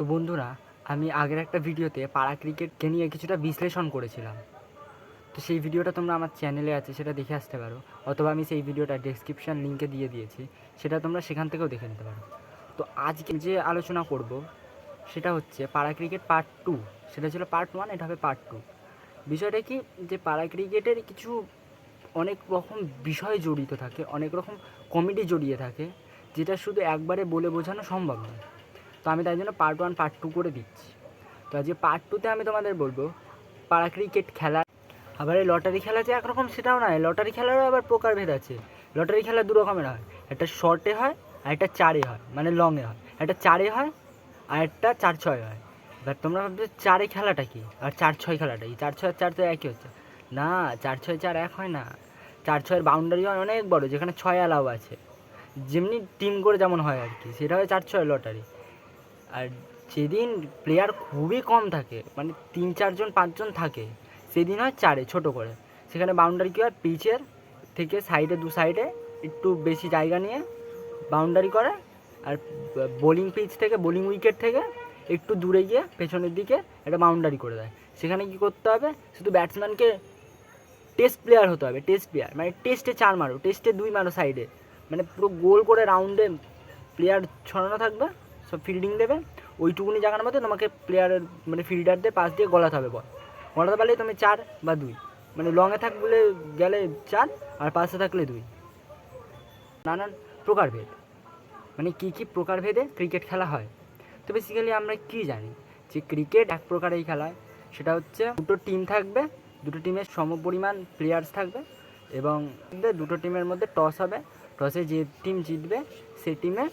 তো বন্ধুরা, আমি আগের একটা ভিডিওতে পাড়া ক্রিকেটকে নিয়ে কিছুটা বিশ্লেষণ করেছিলাম। তো সেই ভিডিওটা তোমরা আমার চ্যানেলে আছে, সেটা দেখে আসতে পারো, অথবা আমি সেই ভিডিওটা ডেসক্রিপশন লিঙ্কে দিয়ে দিয়েছি, সেটা তোমরা সেখান থেকেও দেখে নিতে পারো। তো আজকে যে আলোচনা করব সেটা হচ্ছে পাড়া ক্রিকেট পার্ট 2। সেটা ছিল পার্ট 1, এটা হবে পার্ট 2। বিষয়টা কি, যে পাড়া ক্রিকেটের কিছু অনেক রকম বিষয় জড়িত থাকে, অনেক রকম কমেডি জড়িয়ে থাকে, যেটা শুধু একবারে বলে বোঝানো সম্ভব নয়। তো আমি তাই জন্য পার্ট 1 পার্ট 2 করে দিচ্ছি। তো আজকে পার্ট 2তে আমি তোমাদের বলবো পাড়া ক্রিকেট খেলা। আবার এই লটারি খেলা যে একরকম সেটাও নয়, লটারি খেলারও আবার প্রকারভেদ আছে। লটারি খেলা দু রকমের হয়, একটা শর্টে হয় আর একটা চারে হয়, মানে লংয়ে হয়। একটা চারে হয় আর একটা 4-6 হয়। এবার তোমরা ভাবছো চারে খেলাটা কি আর 4-6 খেলাটা কি? 4-6 আর 4 তো একই হচ্ছে না। 4-6-4 এক হয় না। 4-6-এর বাউন্ডারি হয় অনেক বড়, যেখানে 6 অ্যালাউ আছে, যেমনি টিম করে যেমন হয় আর কি, সেটা হয় 4-6 লটারি। আর যেদিন প্লেয়ার খুবই কম থাকে, মানে 3-4-5 জন থাকে, সেদিন হয় চারে ছোট করে। সেখানে বাউন্ডারি কী হয়, পিচের থেকে সাইডে দু সাইডে একটু বেশি জায়গা নিয়ে বাউন্ডারি করে। আর বোলিং পিচ থেকে, বোলিং উইকেট থেকে একটু দূরে গিয়ে পেছনের দিকে একটা বাউন্ডারি করে দেয়। সেখানে কী করতে হবে, শুধু ব্যাটসম্যানকে টেস্ট প্লেয়ার হতে হবে। টেস্ট প্লেয়ার মানে টেস্টে 4 মারো, টেস্টে 2 মারো সাইডে, মানে পুরো গোল করে রাউন্ডে প্লেয়ার ছড়ানো থাকবে, সব ফিল্ডিং দেবে। ওইটুকুনি জায়গার মধ্যে তোমাকে প্লেয়ারের মানে ফিল্ডারদের পাশ দিয়ে গলাতে হবে বল। গলাতে পারলেই তুমি 4 বা 2, মানে লংয়ে থাকলে গেলে 4 আর পাশে থাকলে 2। নানান প্রকারভেদ, মানে কী কী প্রকারভেদে ক্রিকেট খেলা হয়। তো বেসিক্যালি আমরা কী জানি, যে ক্রিকেট এক প্রকারেই খেলা হয়। সেটা হচ্ছে দুটো টিম থাকবে, দুটো টিমের সমপরিমাণ প্লেয়ার্স থাকবে, এবং দুটো টিমের মধ্যে টস হবে। টসে যে টিম জিতবে সেই টিমে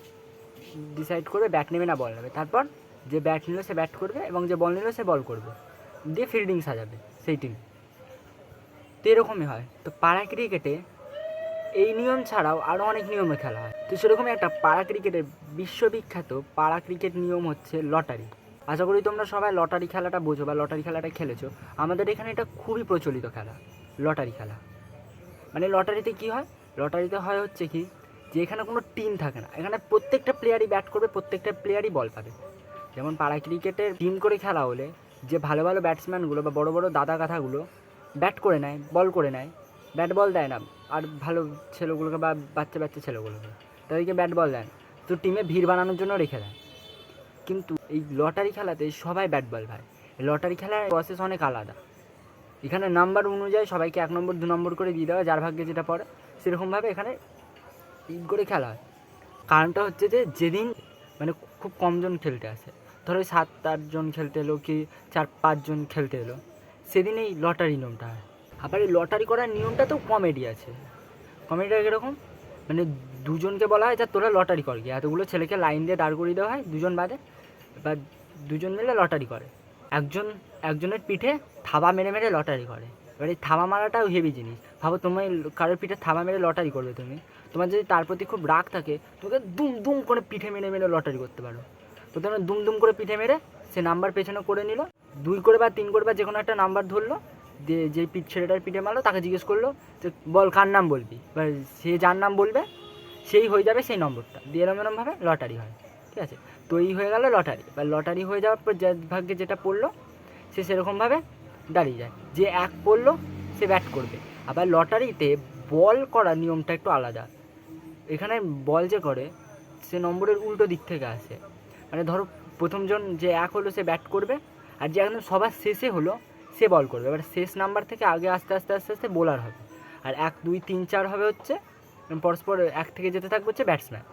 ডিসাইড করবে ব্যাট নেবে না বল নেবে। তারপর যে ব্যাট নিল সে ব্যাট করবে, এবং যে বল নিল সে বল করবে, দিয়ে ফিল্ডিং সাজাবে সেই টিম। তো এরকমই হয়। তো পাড়া ক্রিকেটে এই নিয়ম ছাড়াও আরও অনেক নিয়মে খেলা হয়। তো সেরকমই একটা পাড়া ক্রিকেটের বিশ্ববিখ্যাত পাড়া ক্রিকেট নিয়ম হচ্ছে লটারি। আশা করি তোমরা সবাই লটারি খেলাটা বোঝো বা লটারি খেলাটা খেলেছো। আমাদের এখানে এটা খুবই প্রচলিত খেলা, লটারি খেলা। মানে লটারিতে কী হয়, লটারিতে হয় হচ্ছে কি, যে এখানে কোনো টিম থাকে না, এখানে প্রত্যেকটা প্লেয়ারই ব্যাট করবে, প্রত্যেকটা প্লেয়ারই বল পাবে। যেমন পাড়া ক্রিকেটের টিম করে খেলা হলে যে ভালো ভালো ব্যাটসম্যানগুলো বা বড় বড় দাদা গাথাগুলো ব্যাট করে নেয়, বল করে নেয়, ব্যাট বল দেয় না। আর ভালো ছেলেগুলোকে বা বাচ্চা বাচ্চা ছেলেগুলোকে তাদেরকে ব্যাট বল দেয় না, তো টিমে ভিড় বানানোর জন্য রেখে দেয়। কিন্তু এই লটারি খেলাতে সবাই ব্যাট বল পায়। লটারি খেলার প্রসেস অনেক আলাদা। এখানে নাম্বার অনুযায়ী সবাইকে 1 নম্বর 2 নম্বর করে দিয়ে দেওয়া, যার ভাগ্যে যেটা পড়ে সেরকমভাবে এখানে করে খেলা হয়। কারণটা হচ্ছে যে যেদিন মানে খুব কমজন খেলতে আসে, ধরো 7-8 জন খেলতে এলো কি 4-5 জন খেলতে এলো, সেদিন এই লটারি নিয়মটা হয়। আবার এই লটারি করার নিয়মটাতেও কমেডি আছে। কমেডিটা কীরকম, মানে দুজনকে বলা হয় যা তোরা লটারি কর গিয়ে, এতগুলো ছেলেকে লাইন দিয়ে দাঁড় করিয়ে দেওয়া হয় দুজন বাদে, এবার দুজন মিলে লটারি করে। একজনের পিঠে থাবা মেরে মেরে লটারি করে। এবার এই থাবা মারাটাও হেভি জিনিস। ভাবো তুমি কারোর পিঠে থাবা মেরে লটারি করবে, তুমি তোমার যদি তার প্রতি খুব রাগ থাকে, তোমাকে দুম দুম করে পিঠে মেরে মেরে লটারি করতে পারো। তো তোমরা দুম দুম করে পিঠে মেরে সে নাম্বার পেছনে করে নিল, 2 করে বা 3 করে বা যে কোনো একটা নাম্বার ধরলো, দিয়ে যেই ছেলেটার পিঠে মারলো তাকে জিজ্ঞেস করলো যে বল কার নাম বলবি, এবার সে যার নাম বলবে সেই হয়ে যাবে সেই নম্বরটা, দিয়ে এরমভাবে লটারি হয়। ঠিক আছে, তো এই হয়ে গেল লটারি। এবার লটারি হয়ে যাওয়ার পর যার ভাগ্যে যেটা পড়লো সে সেরকমভাবে দাঁড়িয়ে যায়। যে 1 পড়লো সে ব্যাট করবে। আবার লটারিতে বল করার নিয়মটা একটু আলাদা। এখানে বল যে করে সে নম্বরের উল্টো দিক থেকে আসে। মানে ধরো প্রথমজন যে 1 হলো সে ব্যাট করবে, আর যে একদম সবার শেষে হলো সে বল করবে। এবার শেষ নাম্বার থেকে আগে আস্তে আস্তে আস্তে আস্তে বোলার হবে। আর 1 2 3 4 হবে হচ্ছে পরস্পর 1 থেকে যেতে থাকবে হচ্ছে ব্যাটসম্যান।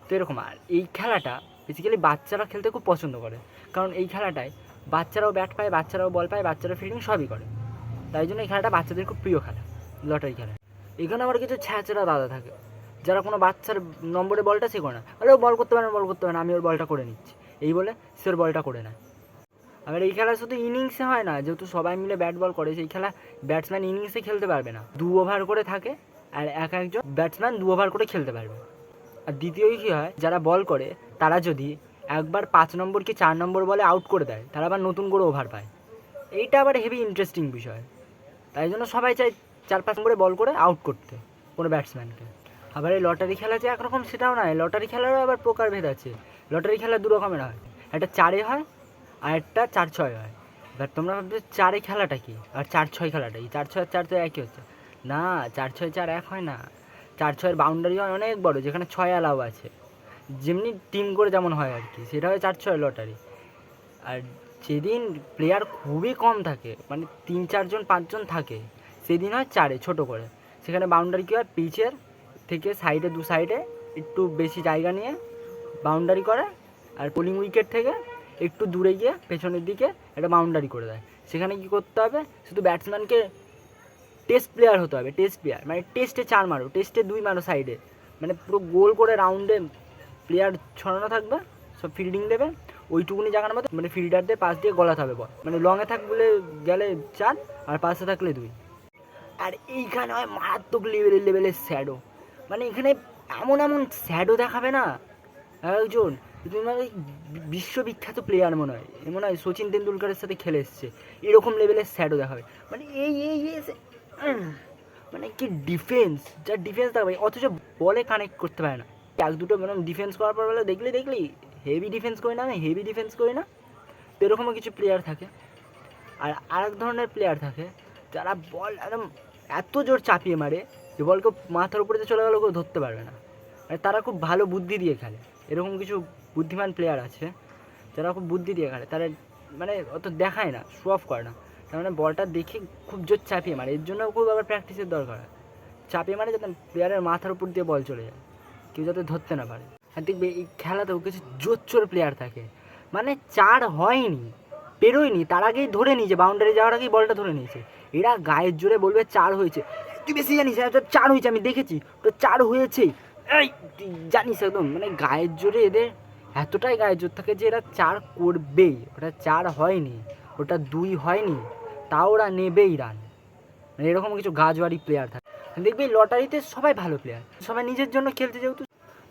তো এরকম। আর এই খেলাটা বেসিক্যালি বাচ্চারা খেলতে খুব পছন্দ করে, কারণ এই খেলাটায় বাচ্চারাও ব্যাট পায়, বাচ্চারাও বল পায়, বাচ্চারা ফিল্ডিং সবই করে। তাই জন্য এই খেলাটা বাচ্চাদের খুব প্রিয় খেলা, লটারি খেলা। এখানে আবার কিছু ছ্যাঁচড়া দাদা থাকে, যারা কোনো বাচ্চার নম্বরে বলটা শেখো না, আরে ও বল করতে পারে না, বল করতে পারে না, আমি ওর বলটা করে নিচ্ছি, এই বলে সে ওর বলটা করে নেয়। আবার এই খেলা শুধু ইনিংসে হয় না, যেহেতু সবাই মিলে ব্যাট বল করে, সেই খেলা ব্যাটসম্যান ইনিংসে খেলতে পারবে না, 2 ওভার করে থাকে, আর একজন ব্যাটসম্যান 2 ওভার করে খেলতে পারবে। আর দ্বিতীয় কী হয়, যারা বল করে তারা যদি একবার 5 নম্বর কি 4 নম্বর বলে আউট করে দেয়, তারা আবার নতুন করে ওভার পায়। এইটা আবার হেভি ইন্টারেস্টিং বিষয়। তাই জন্য সবাই চায় 4-5 নম্বরে বল করে আউট করতে কোনো ব্যাটসম্যানকে। আবার এই লটারি খেলা যে একরকম সেটাও নয়, লটারি খেলারও আবার প্রকারভেদ আছে। লটারি খেলা 2 রকমের হয়, একটা 4-এ হয় আর একটা 4-6 হয়। এবার তোমরা ভাবছো 4-এ খেলাটা কি আর 4-6 খেলাটা কি? 4-6 আর 4 তো একই হচ্ছে না। 4-6 4 এক হয় না। 4-6-এর বাউন্ডারি হয় অনেক বড়, যেখানে 6 অ্যালাউ আছে, যেমনি টিম করে যেমন হয় আর কি, সেটা হয় 4-6 লটারি। আর যেদিন প্লেয়ার খুবই কম থাকে, মানে 3-4 জন 5 জন থাকে, সেদিন হয় 4-এ ছোটো করে। সেখানে বাউন্ডারি কী হয়, পিচের থেকে সাইডে 2 সাইডে একটু বেশি জায়গা নিয়ে বাউন্ডারি করে, আর পোলিং উইকেট থেকে একটু দূরে গিয়ে পেছনের দিকে একটা বাউন্ডারি করে দেয়। সেখানে কী করতে হবে, শুধু ব্যাটসম্যানকে টেস্ট প্লেয়ার হতে হবে। টেস্ট প্লেয়ার মানে টেস্টে 4 মারো, টেস্টে 2 মারো সাইডে, মানে পুরো গোল করে রাউন্ডে প্লেয়ার ছড়ানো থাকবে, সব ফিল্ডিং দেবে। ওইটুকুনি জায়গার মধ্যে মানে ফিল্ডারদের পাশ দিয়ে গলাতে হবে বল, মানে লংয়ে থাকলে গেলে 4 আর পাশে থাকলে 2। আর এইখানে হয় মারাত্মক লেভেলের শ্যাডো, মানে এখানে এমন এমন শ্যাডো দেখাবে না একজন, মানে বিশ্ববিখ্যাত প্লেয়ার মনে হয় সচিন তেন্ডুলকারের সাথে খেলে এসছে, এরকম লেভেলের শ্যাডো দেখাবে। মানে মানে কি ডিফেন্স, যা ডিফেন্স দেখাবে, অথচ বলে কানেক্ট করতে পারে না। 1-2টো মানে ডিফেন্স করার পর বলে দেখলি হেভি ডিফেন্স করি না, আমি হেভি ডিফেন্স করি না। তো এরকমও কিছু প্লেয়ার থাকে। আর আরেক ধরনের প্লেয়ার থাকে যারা বল একদম এত জোর চাপিয়ে মারে যে বলকে মাথার উপরে চলে গেলেও কেউ ধরতে পারবে না। মানে তারা খুব ভালো বুদ্ধি দিয়ে খেলে। এরকম কিছু বুদ্ধিমান প্লেয়ার আছে যারা খুব বুদ্ধি দিয়ে খেলে, তারা মানে অত দেখায় না, শো অফ করে না, তার মানে বলটা দেখে খুব জোর চাপিয়ে মারে। এর জন্য খুব আবার প্র্যাকটিসের দরকার হয়। চাপিয়ে মারে যাতে প্লেয়ারের মাথার উপর দিয়ে বল চলে যায়, কেউ যাতে ধরতে না পারে। আর দেখবে এই খেলাতেও কিছু জোর প্লেয়ার থাকে, মানে 4 হয়নি, পেরোয়নি, তার আগেই ধরে নিয়েছে, বাউন্ডারি যাওয়ার আগেই বলটা ধরে নিয়েছে। এরা গায়ের জোরে বলবে 4 হয়েছে, তুই বেশি জানিস, 4 হয়েছে, আমি দেখেছি তো 4 হয়েছে, এই তুই জানিস একদম, মানে গায়ের জোরে এদের এতটাই গায়ের জোর থাকে যে এরা 4 করবেই। ওটা 4 হয়নি, ওটা 2 হয়নি, তাও ওরা নেবেই রান। মানে এরকম কিছু গাজওয়ারি প্লেয়ার থাকে। দেখবি লটারিতে সবাই ভালো প্লেয়ার, সবাই নিজের জন্য খেলতে, যেহেতু।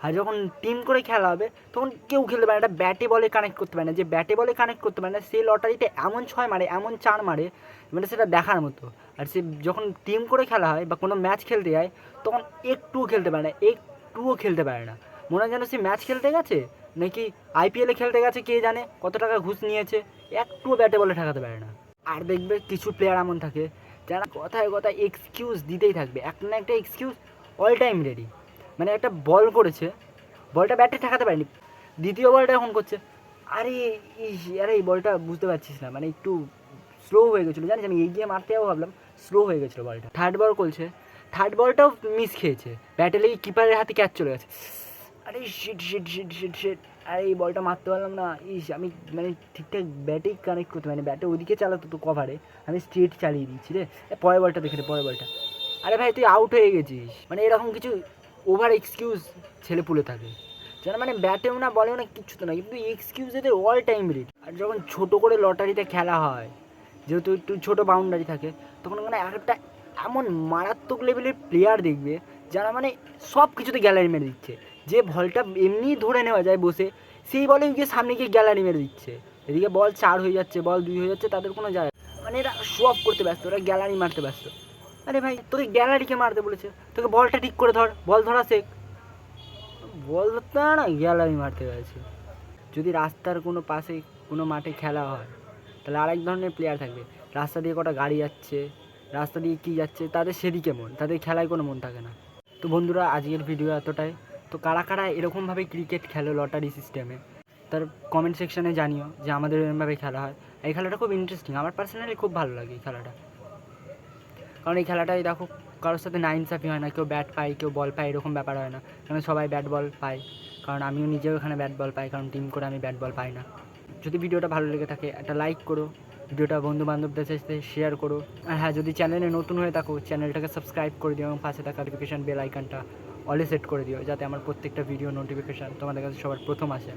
আর যখন টিম করে খেলা হবে তখন কেউ খেলতে পারে না, একটা ব্যাটে বলে কানেক্ট করতে পারে না। যে ব্যাটে বলে কানেক্ট করতে পারে না সে লটারিতে এমন 6 মারে, এমন 4 মারে, মানে সেটা দেখার মতো। আর সে যখন টিম করে খেলা হয় বা কোনো ম্যাচ খেলতে যায় তখন একটুও খেলতে পারে না, মনে হয় যেন সে ম্যাচ খেলতে গেছে নাকি আইপিএলে খেলতে গেছে, কে জানে কত টাকা ঘুষ নিয়েছে, একটুও ব্যাটে বলে ঠেকাতে পারে না। আর দেখবে কিছু প্লেয়ার এমন থাকে যারা কথায় কথায় এক্সকিউজ দিতেই থাকবে, একটা না একটা এক্সকিউজ অল টাইম রেডি। মানে একটা বল করেছে, বলটা ব্যাটে ঠেকাতে পারেনি, দ্বিতীয় বলটা এখন করছে, আরে এই বলটা বুঝতে পারছিস না, মানে একটু স্লো হয়ে গেছিলো, জানিস আমি এগিয়ে মারতে যাবো ভাবলাম, স্লো হয়ে গেছিলো বলটা। থার্ড বল করছে, থার্ড বলটাও মিস খেয়েছে, ব্যাটে লেগে কিপারের হাতে ক্যাচ চলে গেছে। আরে শিট, আরে এই বলটা মারতে পারলাম না, আমি মানে ঠিকঠাক ব্যাটেই কানেক্ট করতে পারিনি, ব্যাটে ওদিকে চালাতো তো কভারে, আমি স্ট্রেট চালিয়ে দিচ্ছি রে। পরের বলটা দেখে পরের বলটা, আরে ভাই তুই আউট হয়ে গেছিস। মানে এরকম কিছু ওভার এক্সকিউজ ছেলে পুলে থাকে, যারা মানে ব্যাটেও না বলেও না কিচ্ছু তো না, কিন্তু এক্সকিউজ এদের অল টাইম রেড। আর যখন ছোটো করে লটারিতে খেলা হয়, যেহেতু একটু ছোটো বাউন্ডারি থাকে, তখন মানে একটা এমন মারাত্মক লেভেলের প্লেয়ার দেখবে যারা মানে সব কিছুতে গ্যালারি মেরে দিচ্ছে। যে বলটা এমনি ধরে নেওয়া যায় বসে, সেই বলে গিয়ে সামনে গিয়ে গ্যালারি মেরে দিচ্ছে। এদিকে বল 4 হয়ে যাচ্ছে, বল 2 হয়ে যাচ্ছে, তাদের কোনো যায়, মানে এরা শো অফ করতে ব্যস্ত, ওরা গ্যালারি মারতে ব্যস্ত। আরে ভাই তোকে গ্যালারিকে মারতে বলেছে, তোকে বলটা ঠিক করে ধর, বল ধরা শেখ, বল ধরতে না গ্যালারি মারতে গেছে। যদি রাস্তার কোনো পাশে কোনো মাঠে খেলা হয় তাহলে আরেক ধরনের প্লেয়ার থাকবে, রাস্তা দিয়ে কটা গাড়ি যাচ্ছে, রাস্তা দিয়ে কী যাচ্ছে, তাদের সেদিকে মন, তাদের খেলায় কোনো মন থাকে না। তো বন্ধুরা আজকের ভিডিও এতটাই। তো কারা কারা এরকমভাবে ক্রিকেট খেলো লটারি সিস্টেমে, তার কমেন্ট সেকশানে জানিও যে আমাদের এরকমভাবে খেলা হয়। এই খেলাটা খুব ইন্টারেস্টিং, আমার পার্সোনালি খুব ভালো লাগে এই খেলাটা। কারণ এই খেলাটাই দেখো কারোর সাথে নাইনসাফি হয় না, কেউ ব্যাট পায় কেউ বল পায় এরকম ব্যাপার হয় না, কারণ সবাই ব্যাট বল পায়। কারণ আমিও নিজেও এখানে ব্যাট বল পাই, কারণ টিম করে আমি ব্যাট বল পাই না। যদি ভিডিওটা ভালো লেগে থাকে একটা লাইক করো, ভিডিওটা বন্ধু বান্ধবদের সাথে শেয়ার করো। আর হ্যাঁ, যদি চ্যানেলে নতুন হয়ে থাকো চ্যানেলটাকে সাবস্ক্রাইব করে দিও এবং পাশে থাকা নোটিফিকেশান বেল আইকনটা অলে সেট করে দিও, যাতে আমার প্রত্যেকটা ভিডিও নোটিফিকেশান তোমাদের কাছে সবার প্রথম আসে।